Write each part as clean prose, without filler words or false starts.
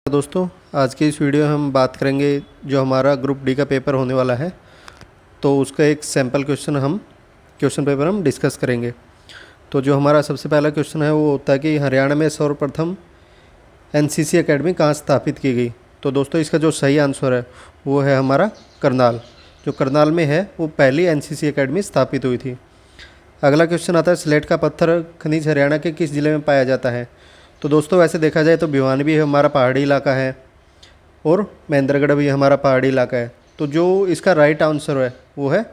दोस्तों, आज की इस वीडियो में हम बात करेंगे जो हमारा ग्रुप डी का पेपर होने वाला है। तो उसका एक सैम्पल क्वेश्चन पेपर हम डिस्कस करेंगे। तो जो हमारा सबसे पहला क्वेश्चन है वो होता है कि हरियाणा में सर्वप्रथम एनसीसी एकेडमी कहाँ स्थापित की गई। तो दोस्तों, इसका जो सही आंसर है वो है हमारा करनाल। जो करनाल में है वो पहली एनसीसी एकेडमी स्थापित हुई थी। अगला क्वेश्चन आता है, स्लेट का पत्थर खनिज हरियाणा के किस ज़िले में पाया जाता है। तो दोस्तों, वैसे देखा जाए तो भिवानी भी हमारा पहाड़ी इलाका है और महेंद्रगढ़ भी हमारा पहाड़ी इलाका है। तो जो इसका राइट आंसर है वो है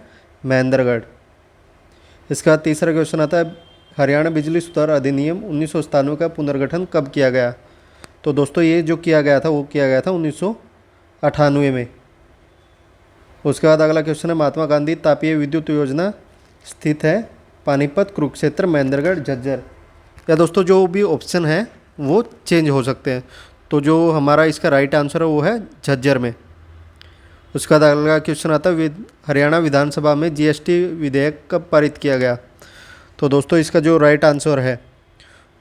महेंद्रगढ़। इसका तीसरा क्वेश्चन आता है, हरियाणा बिजली सुधार अधिनियम 1997 का पुनर्गठन कब किया गया। तो दोस्तों, ये जो किया गया था वो किया गया था 1998 में। उसके बाद अगला क्वेश्चन है, महात्मा गांधी तापीय विद्युत योजना स्थित है पानीपत, कुरुक्षेत्र, महेंद्रगढ़, झज्जर। या दोस्तों, जो भी ऑप्शन है वो चेंज हो सकते हैं। तो जो हमारा इसका राइट आंसर है वो है झज्जर में। उसका बाद अगला क्वेश्चन आता है, हरियाणा विधानसभा में जीएसटी विधेयक कब पारित किया गया। तो दोस्तों, इसका जो राइट आंसर है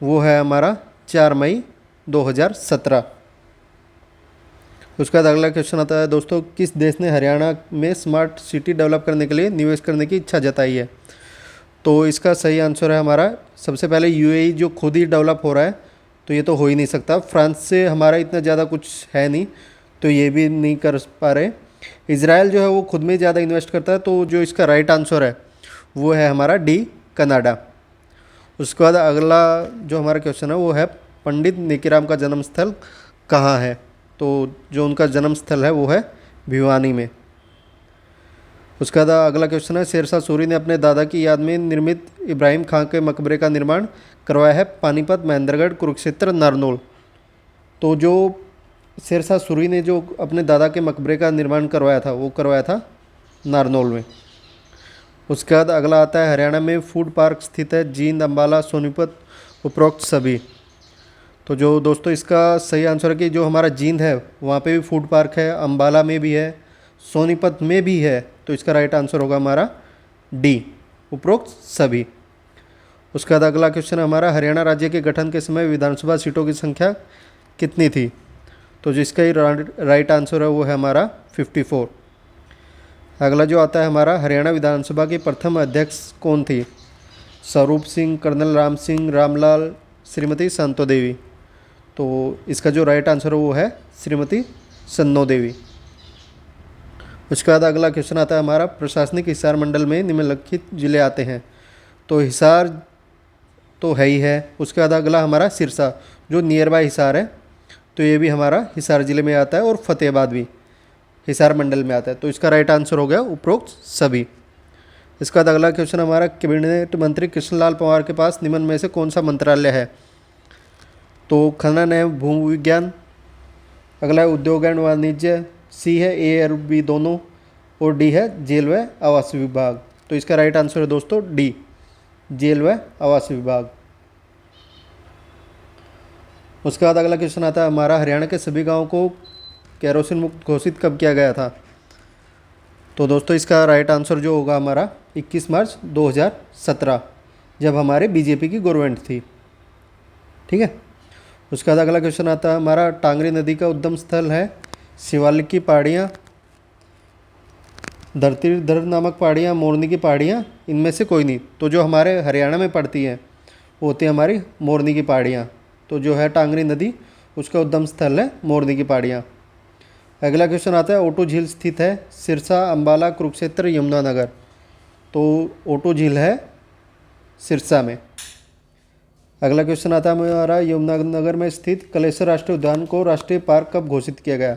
वो है हमारा 4 मई 2017। उसका बाद अगला क्वेश्चन आता है, दोस्तों किस देश ने हरियाणा में स्मार्ट सिटी डेवलप करने के लिए निवेश करने की इच्छा जताई है। तो इसका सही आंसर है हमारा सबसे पहले यूएई, जो खुद ही डेवलप हो रहा है। तो ये तो हो ही नहीं सकता, फ्रांस से हमारा इतना ज़्यादा कुछ है नहीं, तो ये भी नहीं कर पा रहे। इजराइल जो है वो खुद में ज़्यादा इन्वेस्ट करता है। तो जो इसका राइट आंसर है वो है हमारा डी, कनाडा। उसके बाद अगला जो हमारा क्वेश्चन है वो है, पंडित नेकीराम का जन्म स्थल कहाँ है। तो जो उनका जन्म स्थल है वो है भिवानी में। उसके बाद अगला क्वेश्चन है, शेरशाह सूरी ने अपने दादा की याद में निर्मित इब्राहिम खां के मकबरे का निर्माण करवाया है पानीपत, महेंद्रगढ़, कुरुक्षेत्र, नारनौल। तो जो शेरशाह सूरी ने जो अपने दादा के मकबरे का निर्माण करवाया था वो करवाया था नारनौल में। उसके बाद अगला आता है, हरियाणा में फूड पार्क स्थित है जींद, अम्बाला, सोनीपत, उपरोक्त सभी। तो जो दोस्तों इसका सही आंसर है कि जो हमारा जींद है वहाँ पे भी फूड पार्क है, अम्बाला में भी है, सोनीपत में भी है। तो इसका राइट आंसर होगा हमारा डी, उपरोक्त सभी। उसके बाद अगला क्वेश्चन है हमारा, हरियाणा राज्य के गठन के समय विधानसभा सीटों की संख्या कितनी थी। तो जिसका ही राइट आंसर है वो है हमारा 54। अगला जो आता है हमारा, हरियाणा विधानसभा की प्रथम अध्यक्ष कौन थी। स्वरूप सिंह, कर्नल राम सिंह, रामलाल, श्रीमती संतो देवी। तो इसका जो राइट आंसर है वो है श्रीमती सन्नो देवी। उसके बाद अगला क्वेश्चन आता है हमारा, प्रशासनिक हिसार मंडल में निम्नलिखित जिले आते हैं। तो हिसार तो है ही है। उसके बाद अगला हमारा सिरसा, जो नियर बाय हिसार है, तो ये भी हमारा हिसार ज़िले में आता है, और फतेहाबाद भी हिसार मंडल में आता है। तो इसका राइट आंसर हो गया उपरोक्त सभी। इसके बाद अगला क्वेश्चन हमारा, कैबिनेट मंत्री कृष्णलाल पंवार के पास निम्न में से कौन सा मंत्रालय है। तो खनन एवं भू विज्ञान, अगला है उद्योग एवं वाणिज्य, सी है ए और बी दोनों, और डी है जेल व आवास विभाग। तो इसका राइट आंसर है दोस्तों डी, जेल व आवास विभाग। उसके बाद अगला क्वेश्चन आता है हमारा, हरियाणा के सभी गांवों को केरोसिन मुक्त घोषित कब किया गया था। तो दोस्तों इसका राइट आंसर जो होगा हमारा 21 मार्च 2017, जब हमारे बीजेपी की गवर्नमेंट थी। ठीक है। उसके बाद अगला क्वेश्चन आता है हमारा, टांगरी नदी का उद्गम स्थल है शिवालिक की पहाड़ियाँ, धरती धर नामक पहाड़ियाँ, मोरनी की पहाड़ियाँ, इनमें से कोई नहीं। तो जो हमारे हरियाणा में पड़ती हैं वो होती है हमारी मोरनी की पहाड़ियाँ। तो जो है टांगरी नदी, उसका उद्गम स्थल है मोरनी की पहाड़ियाँ। अगला क्वेश्चन आता है, ओटो झील स्थित है सिरसा, अम्बाला, कुरुक्षेत्र, यमुनानगर। तो ओटो झील है सिरसा में। अगला क्वेश्चन आता है हमारा, यमुनानगर में स्थित कलेश्वर राष्ट्रीय उद्यान को राष्ट्रीय पार्क कब घोषित किया गया।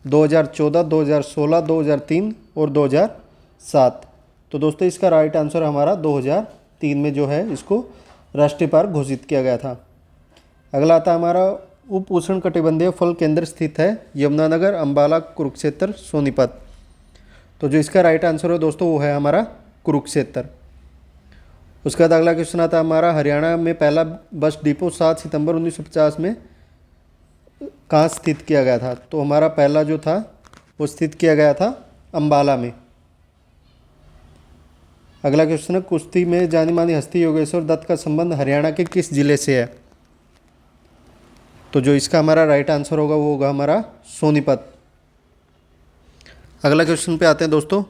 2014, 2016, 2003 और 2007। तो दोस्तों इसका राइट आंसर हमारा 2003 में जो है इसको राष्ट्रीय पार्क घोषित किया गया था। अगला आता है हमारा, उप उष्ण कटिबंधीय फल केंद्र स्थित है यमुनानगर, अम्बाला, कुरुक्षेत्र, सोनीपत। तो जो इसका राइट आंसर है दोस्तों वो है हमारा कुरुक्षेत्र। उसके बाद अगला क्वेश्चन आता है हमारा, हरियाणा में पहला बस डिपो 7 सितंबर 1950 में कहाँ स्थित किया गया था। तो हमारा पहला जो था वो स्थित किया गया था अम्बाला में। अगला क्वेश्चन है, कुश्ती में जानी मानी हस्ती योगेश्वर दत्त का संबंध हरियाणा के किस जिले से है। तो जो इसका हमारा राइट आंसर होगा वो होगा हमारा सोनीपत। अगला क्वेश्चन पे आते हैं दोस्तों।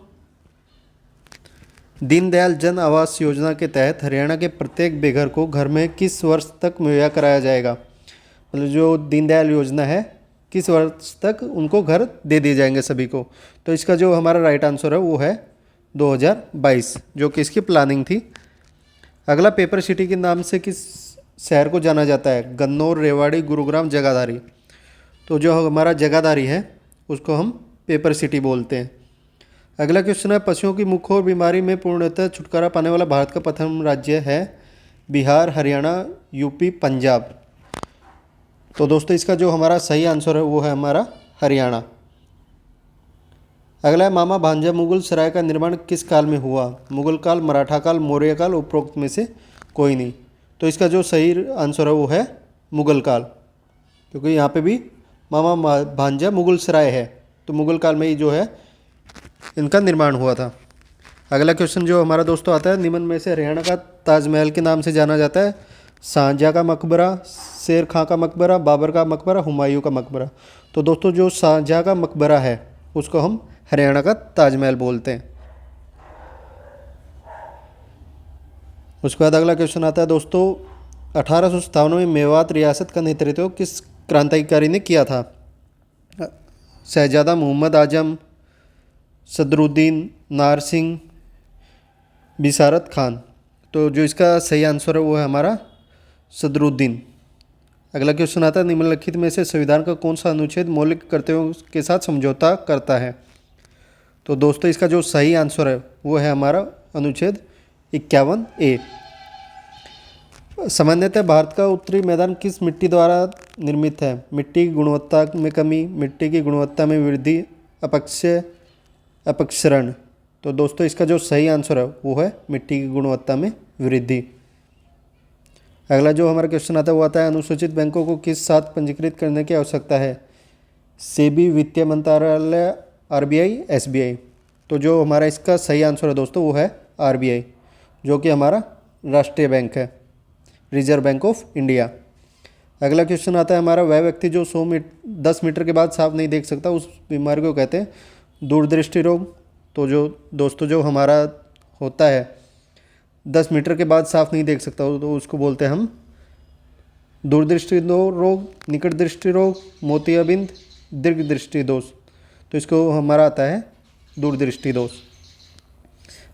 दीनदयाल जन आवास योजना के तहत हरियाणा के प्रत्येक बेघर को घर में किस वर्ष तक मुहैया कराया जाएगा? मतलब जो दीनदयाल योजना है किस वर्ष तक उनको घर दे दिए जाएंगे सभी को? तो इसका जो हमारा राइट आंसर है वो है 2022, जो कि इसकी प्लानिंग थी। अगला, पेपर सिटी के नाम से किस शहर को जाना जाता है? गन्नौर, रेवाड़ी, गुरुग्राम, जगाधरी। तो जो हमारा जगाधरी है उसको हम पेपर सिटी बोलते हैं। अगला क्वेश्चन है, पशुओं की मुख बीमारी में पूर्णतः छुटकारा पाने वाला भारत का प्रथम राज्य है? बिहार, हरियाणा, यूपी, पंजाब। तो दोस्तों इसका जो हमारा सही आंसर है वो है हमारा हरियाणा। अगला है, मामा भांजा मुगल सराय का निर्माण किस काल में हुआ? मुगल काल, मराठा काल, मौर्य काल, उपरोक्त में से कोई नहीं। तो इसका जो सही आंसर है वो है मुगल काल, क्योंकि यहाँ पे भी मामा भांजा मुगल सराय है, तो मुगल काल में ही जो है इनका निर्माण हुआ था। अगला क्वेश्चन जो हमारा दोस्तों आता है, निम्न में से हरियाणा का ताजमहल के नाम से जाना जाता है? शाहजहाँ का मकबरा, शेर खां का मकबरा, बाबर का मकबरा, हुमायूं का मकबरा। तो दोस्तों जो शाहजहाँ का मकबरा है उसको हम हरियाणा का ताजमहल बोलते हैं। उसके बाद अगला क्वेश्चन आता है दोस्तों, 1857 में मेवात रियासत का नेतृत्व किस क्रांतिकारी ने किया था? शहजादा मोहम्मद आजम, सदरुद्दीन, नारसिंह, बिसारत खान। तो जो इसका सही आंसर है वो है हमारा सदरुद्दीन। अगला क्वेश्चन आता है, निम्नलिखित में से संविधान का कौन सा अनुच्छेद मौलिक कर्तव्यों के साथ समझौता करता है? तो दोस्तों इसका जो सही आंसर है वो है हमारा अनुच्छेद 51A। सामान्यतः भारत का उत्तरी मैदान किस मिट्टी द्वारा निर्मित है? मिट्टी की गुणवत्ता में कमी, मिट्टी की गुणवत्ता में वृद्धि, अपक्षय, अपक्षरण। तो दोस्तों इसका जो सही आंसर है वो है मिट्टी की गुणवत्ता में वृद्धि। अगला जो हमारा क्वेश्चन आता है वो आता है, अनुसूचित बैंकों को किस साथ पंजीकृत करने की आवश्यकता है? सेबी, वित्तीय मंत्रालय, आरबीआई, एसबीआई। तो जो हमारा इसका सही आंसर है दोस्तों वो है आरबीआई, जो कि हमारा राष्ट्रीय बैंक है, रिजर्व बैंक ऑफ इंडिया। अगला क्वेश्चन आता है हमारा, वह व्यक्ति जो 10 मीटर के बाद साफ नहीं देख सकता उस बीमारी को कहते हैं दूरदृष्टि रोग। तो जो दोस्तों जो हमारा होता है 10 मीटर के बाद साफ नहीं देख सकता तो उसको बोलते हैं हम दूरदृष्टि रोग, निकट दृष्टि रोग, मोतियाबिंद, दीर्घ दृष्टि दोष। तो इसको हमारा आता है दूरदृष्टि दोष।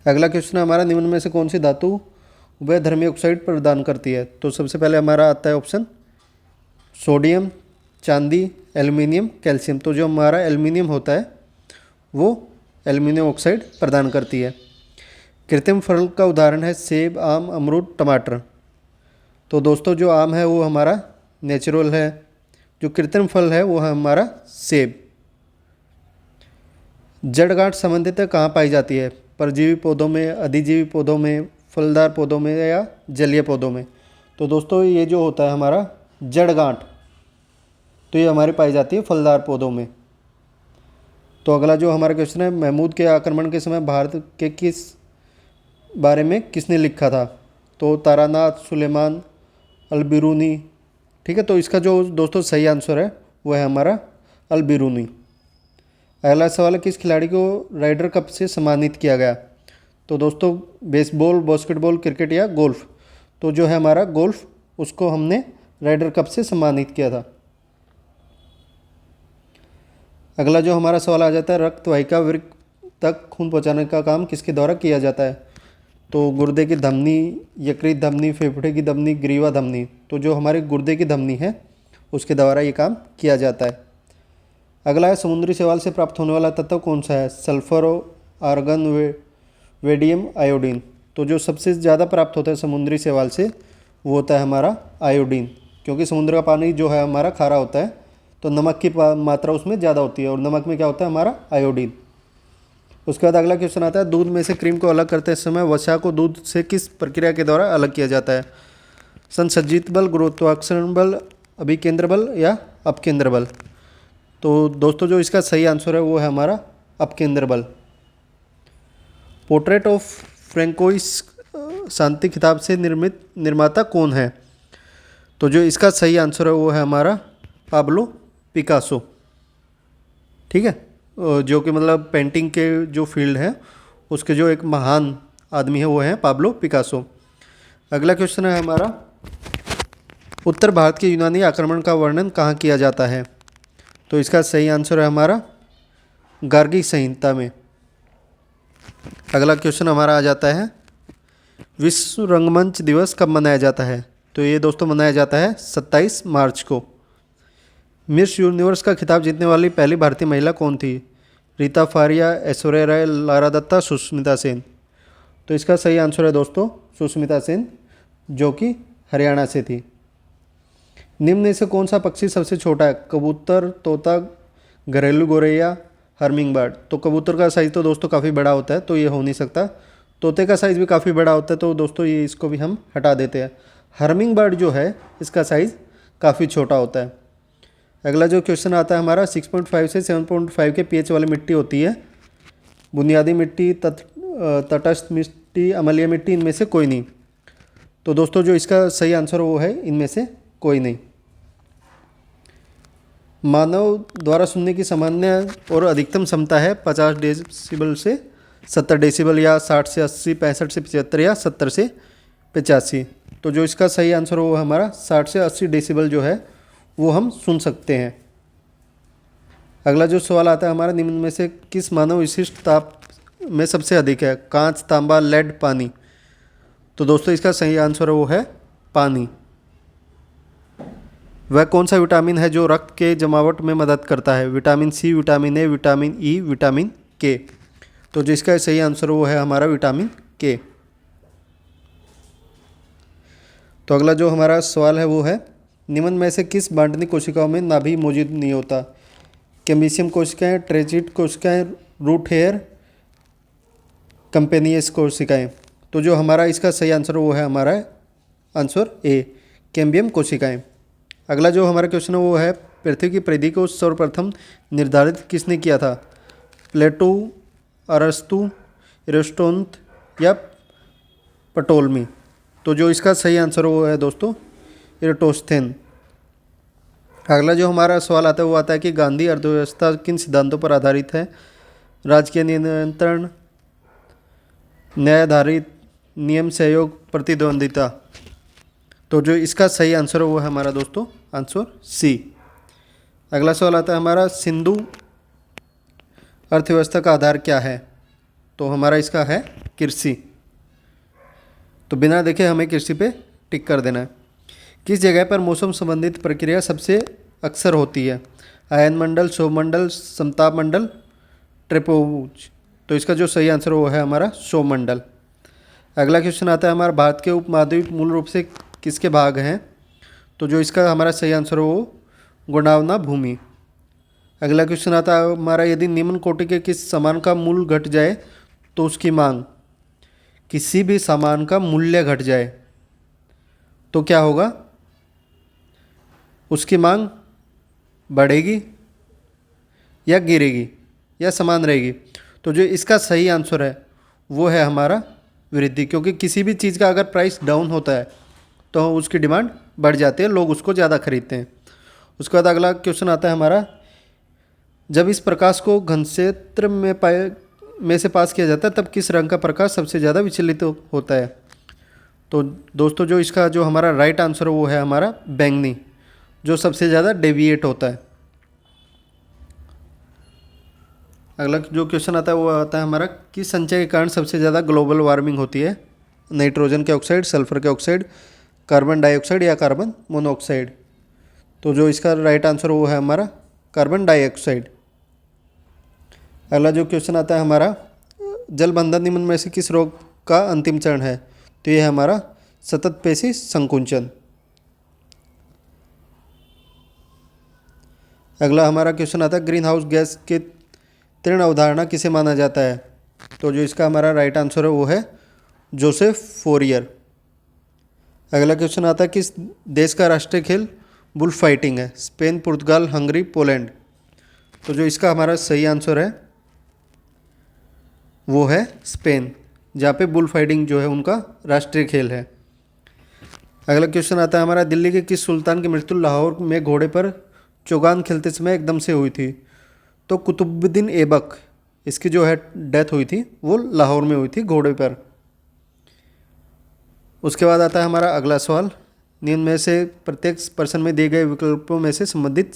अगला क्वेश्चन है हमारा, निम्न में से कौन सी धातु उभयधर्मी ऑक्साइड प्रदान करती है? तो सबसे पहले हमारा आता है ऑप्शन सोडियम, चांदी, एल्युमिनियम, कैल्शियम। तो जो हमारा एल्युमिनियम होता है वो एल्युमिनियम ऑक्साइड प्रदान करती है। कृत्रिम फल का उदाहरण है सेब, आम, अमरूद, टमाटर। तो दोस्तों जो आम है वो हमारा नेचुरल है, जो कृत्रिम फल है वो है हमारा सेब। जड़ गांठ सामान्यतः कहाँ पाई जाती है? परजीवी पौधों में, अधिजीवी पौधों में, फलदार पौधों में या जलीय पौधों में। तो दोस्तों ये जो होता है हमारा जड़ गांठ, तो ये हमारी पाई जाती है फलदार पौधों में। तो अगला जो हमारा क्वेश्चन है, महमूद के आक्रमण के समय भारत के किस बारे में किसने लिखा था? तो तारानाथ, सुलेमान, अल-बिरूनी। ठीक है, तो इसका जो दोस्तों सही आंसर है वो है हमारा अल-बिरूनी। अगला सवाल है, किस खिलाड़ी को राइडर कप से सम्मानित किया गया? तो दोस्तों बेसबॉल, बास्केटबॉल, क्रिकेट या गोल्फ। तो जो है हमारा गोल्फ, उसको हमने राइडर कप से सम्मानित किया था। अगला जो हमारा सवाल आ जाता है, रक्त वाहिका वृक्क तक खून पहुंचाने का काम किसके द्वारा किया जाता है? तो गुर्दे की धमनी, यकृत धमनी, फेफड़े की धमनी, ग्रीवा धमनी। तो जो हमारे गुर्दे की धमनी है उसके द्वारा ये काम किया जाता है। अगला है, समुद्री शैवाल से प्राप्त होने वाला तत्व कौन सा है? सल्फर, आर्गन, वेडियम, आयोडीन। तो जो सबसे ज़्यादा प्राप्त होता है समुद्री शैवाल से वो होता है हमारा आयोडीन, क्योंकि समुद्र का पानी जो है हमारा खारा होता है, तो नमक की मात्रा उसमें ज़्यादा होती है, और नमक में क्या होता है हमारा आयोडीन। उसके बाद अगला क्वेश्चन आता है, दूध में से क्रीम को अलग करते समय वसा को दूध से किस प्रक्रिया के द्वारा अलग किया जाता है? संसर्जित बल, गुरुत्वाकर्षण बल, अभिकेंद्र बल या अपकेंद्र बल। तो दोस्तों जो इसका सही आंसर है वो है हमारा अपकेंद्र बल। पोर्ट्रेट ऑफ फ्रेंकोइस शांति खिताब से निर्मित निर्माता कौन है? तो जो इसका सही आंसर है वो है हमारा पाब्लो पिकासो। ठीक है, जो कि मतलब पेंटिंग के जो फील्ड है उसके जो एक महान आदमी है वो है पाब्लो पिकासो। अगला क्वेश्चन है हमारा, उत्तर भारत के यूनानी आक्रमण का वर्णन कहाँ किया जाता है? तो इसका सही आंसर है हमारा गार्गी संहिता में। अगला क्वेश्चन हमारा आ जाता है, विश्व रंगमंच दिवस कब मनाया जाता है? तो ये दोस्तों मनाया जाता है 27 मार्च को। मिस यूनिवर्स का खिताब जीतने वाली पहली भारतीय महिला कौन थी? रीता फारिया, ऐश्वर्या राय, लारा दत्ता, सुष्मिता सेन। तो इसका सही आंसर है दोस्तों सुष्मिता सेन, जो कि हरियाणा से थी। निम्न में से कौन सा पक्षी सबसे छोटा है? कबूतर, तोता, घरेलू गोरैया, हर्मिंग बर्ड। तो कबूतर का साइज़ तो दोस्तों काफ़ी बड़ा होता है, तो ये हो नहीं सकता। तोते का साइज़ भी काफ़ी बड़ा होता है, तो दोस्तों ये इसको भी हम हटा देते हैं। हर्मिंग बर्ड जो है इसका साइज़ काफ़ी छोटा होता है। अगला जो क्वेश्चन आता है हमारा, 6.5 से 7.5 के पीएच वाली मिट्टी होती है। बुनियादी मिट्टी, तटस्थ मिट्टी, अम्लीय मिट्टी, इनमें से कोई नहीं। तो दोस्तों जो इसका सही आंसर वो है इनमें से कोई नहीं। मानव द्वारा सुनने की सामान्य और अधिकतम क्षमता है 50 डेसिबल से 70 डेसिबल, या 60 से 80, 65 से 75, या 70 से 85। तो जो इसका सही आंसर वो हमारा 60 से 80 डेसिबल जो है वो हम सुन सकते हैं। अगला जो सवाल आता है हमारा, निम्न में से किस मानव विशिष्ट ताप में सबसे अधिक है? कांच, तांबा, लेड, पानी। तो दोस्तों इसका सही आंसर वो है पानी। वह कौन सा विटामिन है जो रक्त के जमावट में मदद करता है? Vitamin C, vitamin A, vitamin E, vitamin K. तो जिसका सही आंसर वो है हमारा विटामिन के। तो अगला जो हमारा सवाल है वो है, निम्न में से किस बांटनी कोशिकाओं में नाभि मौजूद नहीं होता? कैम्बियम कोशिकाएं, ट्रेजिट कोशिकाएं, रूट हेयर, कंपेनियस कोशिकाएं। तो जो हमारा इसका सही आंसर वो है हमारा आंसर ए, कैम्बियम कोशिकाएं। अगला जो हमारा क्वेश्चन है वो है, पृथ्वी की परिधि को सर्वप्रथम निर्धारित किसने किया था? प्लेटो, अरस्तु, एरिस्टोंत, या पटोलमी। तो जो इसका सही आंसर वो है दोस्तों एराटोस्थेन। अगला जो हमारा सवाल आता है वो आता है कि गांधी अर्थव्यवस्था किन सिद्धांतों पर आधारित है? राजकीय नियंत्रण, न्यायाधारित, नियम, सहयोग, प्रतिद्वंदिता। तो जो इसका सही आंसर है वो है हमारा दोस्तों आंसर सी। अगला सवाल आता है हमारा, सिंधु अर्थव्यवस्था का आधार क्या है? तो हमारा इसका है कृषि। तो बिना देखे हमें कृषि पे टिक कर देना है। किस जगह पर मौसम संबंधित प्रक्रिया सबसे अक्सर होती है? आयन मंडल, शोभ मंडल, समताप मंडल, ट्रेपेजॉइड। तो इसका जो सही आंसर वो है हमारा शोभ मंडल। अगला क्वेश्चन आता है हमारा, भारत के उपमहाद्वीप मूल रूप से किसके भाग हैं? तो जो इसका हमारा सही आंसर हो गोंडवाना भूमि। अगला क्वेश्चन आता है हमारा, यदि निम्न कोटि के किस सामान का मूल्य घट जाए तो उसकी मांग, किसी भी सामान का मूल्य घट जाए तो क्या होगा? उसकी मांग बढ़ेगी या गिरेगी या समान रहेगी? तो जो इसका सही आंसर है वो है हमारा वृद्धि, क्योंकि किसी भी चीज़ का अगर प्राइस डाउन होता है तो उसकी डिमांड बढ़ जाती है, लोग उसको ज़्यादा खरीदते हैं। उसके बाद अगला क्वेश्चन आता है हमारा, जब इस प्रकाश को घनक्षेत्र में से पास किया जाता है तब किस रंग का प्रकाश सबसे ज़्यादा विचलित होता है? तो दोस्तों जो इसका जो हमारा राइट आंसर वो है हमारा बैंगनी, जो सबसे ज़्यादा डेविएट होता है। अगला जो क्वेश्चन आता है वो आता है हमारा, किस संचय के कारण सबसे ज़्यादा ग्लोबल वार्मिंग होती है? नाइट्रोजन के ऑक्साइड, सल्फर के ऑक्साइड, कार्बन डाइऑक्साइड, या कार्बन मोनोऑक्साइड। तो जो इसका राइट आंसर वो है हमारा कार्बन डाइऑक्साइड। अगला जो क्वेश्चन आता है हमारा, जलबंधन निम्न में से किस रोग का अंतिम चरण है? तो ये है हमारा सतत पेशी संकुचन। अगला हमारा क्वेश्चन आता है, ग्रीन हाउस गैस के तीर्ण अवधारणा किसे माना जाता है? तो जो इसका हमारा राइट आंसर है वो है जोसेफ फोरियर। अगला क्वेश्चन आता है, किस देश का राष्ट्रीय खेल बुल फाइटिंग है? स्पेन, पुर्तगाल, हंगरी, पोलैंड। तो जो इसका हमारा सही आंसर है वो है स्पेन, जहाँ पे बुल फाइटिंग जो है उनका राष्ट्रीय खेल है। अगला क्वेश्चन आता है हमारा, दिल्ली के किस सुल्तान की मृत्यु लाहौर में घोड़े पर चौगान खेलते समय एकदम से हुई थी? तो कुतुबुद्दीन ऐबक, इसकी जो है डेथ हुई थी वो लाहौर में हुई थी घोड़े पर। उसके बाद आता है हमारा अगला सवाल, निम्न में से प्रत्येक प्रश्न में दिए गए विकल्पों में से संबंधित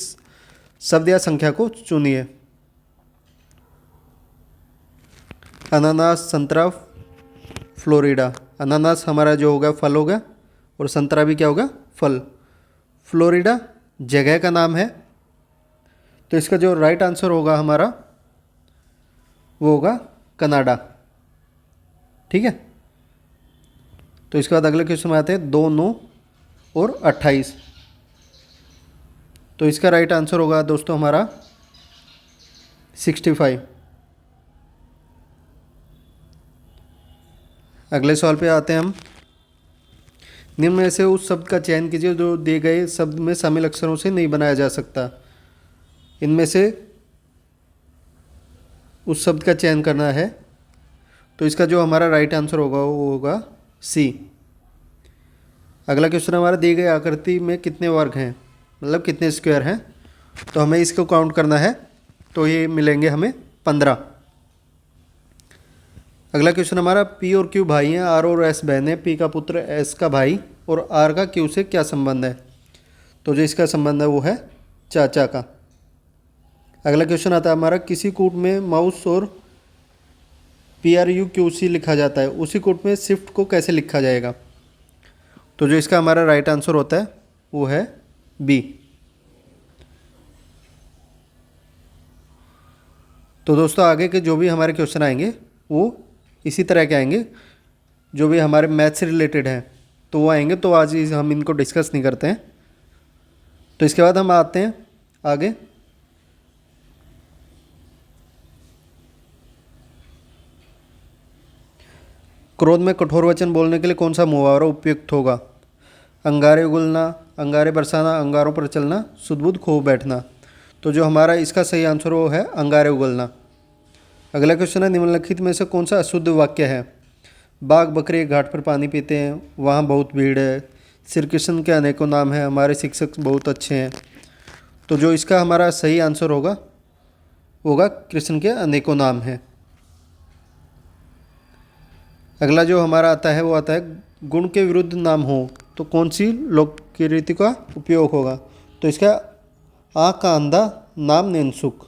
शब्द या संख्या को चुनिए। अनानास, संतरा, फ्लोरिडा। अनानास हमारा जो होगा फल होगा और संतरा भी क्या होगा? फल। फ्लोरिडा जगह का नाम है, तो इसका जो राइट आंसर होगा हमारा वो होगा कनाडा। ठीक है, तो इसके बाद अगले क्वेश्चन में आते हैं 2, 9 और 28। तो इसका राइट आंसर होगा दोस्तों हमारा 65। अगले सवाल पे आते हैं हम। निम्न में से उस शब्द का चयन कीजिए जो दिए गए शब्द में शामिल अक्षरों से नहीं बनाया जा सकता। इनमें से उस शब्द का चयन करना है, तो इसका जो हमारा राइट आंसर होगा वो होगा सी। अगला क्वेश्चन हमारा दिए गए आकृति में कितने वर्ग हैं, मतलब कितने स्क्वायर हैं, तो हमें इसको काउंट करना है, तो ये मिलेंगे हमें 15। अगला क्वेश्चन हमारा पी और क्यू भाई हैं, आर और एस बहन है, पी का पुत्र एस का भाई और आर का क्यू से क्या संबंध है? तो जो इसका संबंध है वो है चाचा का। अगला क्वेश्चन आता है हमारा, किसी कूट में माउस और PRUQC लिखा जाता है, उसी कूट में शिफ्ट को कैसे लिखा जाएगा? तो जो इसका हमारा राइट आंसर होता है वो है बी। तो दोस्तों आगे के जो भी हमारे क्वेश्चन आएंगे वो इसी तरह के आएंगे, जो भी हमारे मैथ से रिलेटेड हैं तो वो आएंगे, तो आज हम इनको डिस्कस नहीं करते हैं। तो इसके बाद हम आते हैं आगे। क्रोध में कठोर वचन बोलने के लिए कौन सा मुहावरा उपयुक्त होगा? अंगारे उगलना, अंगारे बरसाना, अंगारों पर चलना, सुध-बुध खो बैठना। तो जो हमारा इसका सही आंसर वो है अंगारे उगलना। अगला क्वेश्चन है, निम्नलिखित में से कौन सा अशुद्ध वाक्य है? बाघ बकरी घाट पर पानी पीते हैं, वहाँ बहुत भीड़ है, श्री कृष्ण के अनेकों नाम हैं, हमारे शिक्षक बहुत अच्छे हैं। तो जो इसका हमारा सही आंसर होगा कृष्ण के अनेकों नाम हैं। अगला जो हमारा आता है वो आता है, गुण के विरुद्ध नाम हो तो कौन सी लोकरीति का उपयोग होगा? तो इसका आँख का अंधा नाम नैनसुख,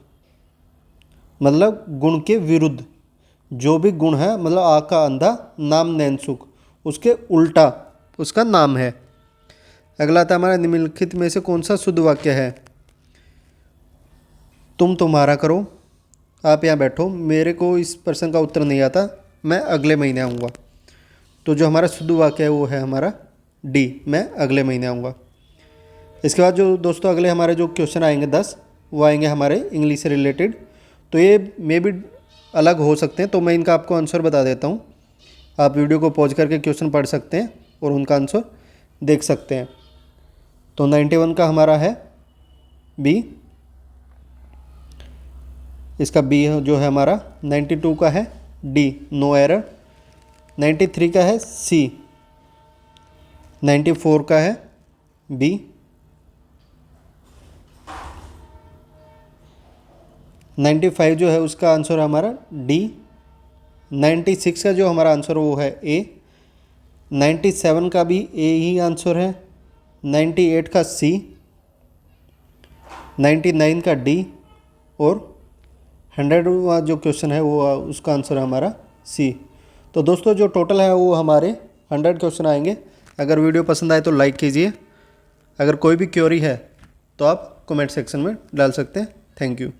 मतलब गुण के विरुद्ध जो भी गुण है, मतलब आँख का अंधा नाम नैनसुख, उसके उल्टा उसका नाम है। अगला आता है हमारा, निम्नलिखित में से कौन सा शुद्ध वाक्य है? तुम तुम्हारा करो, आप यहाँ बैठो, मेरे को इस प्रश्न का उत्तर नहीं आता, मैं अगले महीने आऊँगा। तो जो हमारा शुद्ध वाक्य है वो है हमारा डी, मैं अगले महीने आऊँगा। इसके बाद जो दोस्तों अगले हमारे जो क्वेश्चन आएंगे 10, वो आएंगे हमारे इंग्लिश से रिलेटेड। तो ये मे भी अलग हो सकते हैं, तो मैं इनका आपको आंसर बता देता हूँ। आप वीडियो को पॉज करके क्वेश्चन पढ़ सकते हैं और उनका आंसर देख सकते हैं। तो 91 का हमारा है बी, इसका बी जो है हमारा। 92 का है डी, नो एरर। 93 का है सी। 94 का है बी। 95 जो है उसका आंसर हमारा डी। 96 का जो हमारा आंसर वो है ए। 97 का भी ए ही आंसर है। 98 का सी। 99 का डी और 100वां जो क्वेश्चन है वो उसका आंसर है हमारा सी। तो दोस्तों जो टोटल है वो हमारे 100 क्वेश्चन आएंगे। अगर वीडियो पसंद आए तो लाइक कीजिए। अगर कोई भी क्वेरी है तो आप कमेंट सेक्शन में डाल सकते हैं। Thank you.